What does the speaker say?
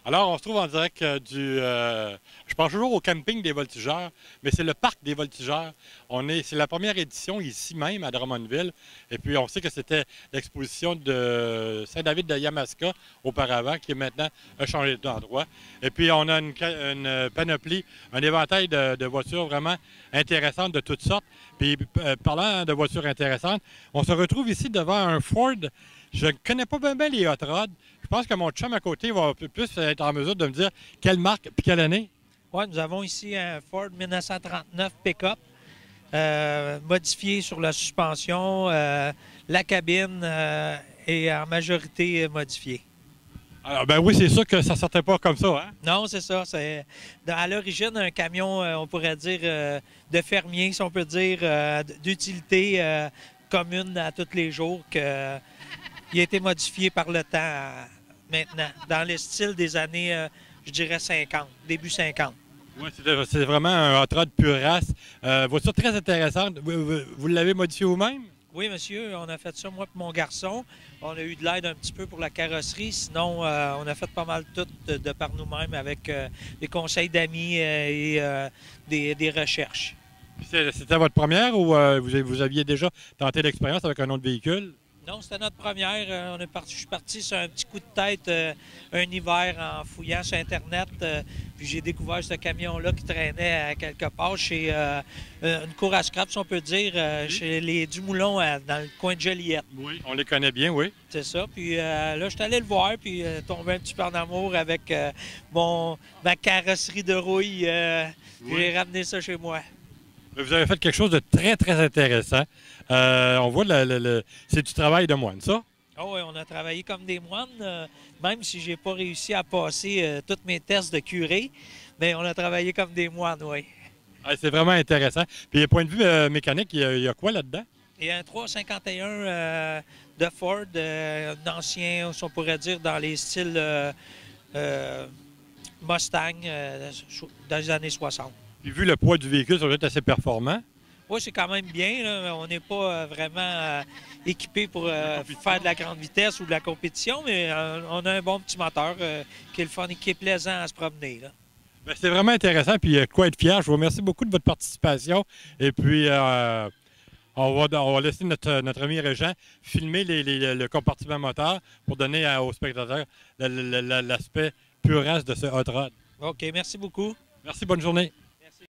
Alors, on se trouve en direct je pense toujours au camping des voltigeurs, mais c'est le parc des voltigeurs. C'est la première édition ici même à Drummondville. Et puis, on sait que c'était l'exposition de Saint-David de Yamaska auparavant, qui maintenant a changé d'endroit. Et puis, on a une panoplie, un éventail de voitures vraiment intéressantes de toutes sortes. Puis, parlant de voitures intéressantes, on se retrouve ici devant un Ford. Je ne connais pas bien les hot rods. Je pense que mon chum à côté va plus être en mesure de me dire quelle marque et quelle année. Oui, nous avons ici un Ford 1939 pick-up modifié sur la suspension, la cabine est en majorité modifiée. Alors, ben oui, c'est sûr que ça ne sortait pas comme ça, hein? Non, c'est ça. C'est à l'origine un camion, on pourrait dire, de fermier, si on peut dire, d'utilité commune à tous les jours, qui a été modifié par le temps maintenant, dans le style des années, je dirais 50, début 50. Oui, c'est vraiment un hot rod pure race. Voiture très intéressante. Vous l'avez modifié vous-même? Oui, monsieur, on a fait ça, moi et mon garçon. On a eu de l'aide un petit peu pour la carrosserie. Sinon, on a fait pas mal tout de par nous-mêmes avec des conseils d'amis et des recherches. C'était votre première ou vous aviez déjà tenté l'expérience avec un autre véhicule? Non, c'était notre première. Je suis parti sur un petit coup de tête un hiver en fouillant sur Internet. Puis j'ai découvert ce camion-là qui traînait quelque part chez une cour à scrap, si on peut dire, chez les Dumoulin dans le coin de Joliette. Oui, on les connaît bien, oui. C'est ça. Puis là, je suis allé le voir, puis tombé un petit peu en amour avec ma carrosserie de rouille. Oui. J'ai ramené ça chez moi. Vous avez fait quelque chose de très, très intéressant. On voit, c'est du travail de moine, ça? Oh oui, on a travaillé comme des moines, même si je n'ai pas réussi à passer tous mes tests de curé, mais on a travaillé comme des moines, oui. Ah, c'est vraiment intéressant. Puis, du point de vue mécanique, il y a quoi là-dedans? Il y a un 351 de Ford, un ancien, on pourrait dire, dans les styles Mustang dans les années 60. Puis vu le poids du véhicule, ça doit être assez performant. Oui, c'est quand même bien. Là. On n'est pas vraiment équipé pour faire de la grande vitesse ou de la compétition, mais on a un bon petit moteur qui est le fun et qui est plaisant à se promener. C'est vraiment intéressant, puis quoi être fier. Je vous remercie beaucoup de votre participation. Et puis, on va laisser notre ami Régent filmer le compartiment moteur pour donner aux spectateurs l'aspect pur race de ce hot rod. OK, merci beaucoup. Merci, bonne journée.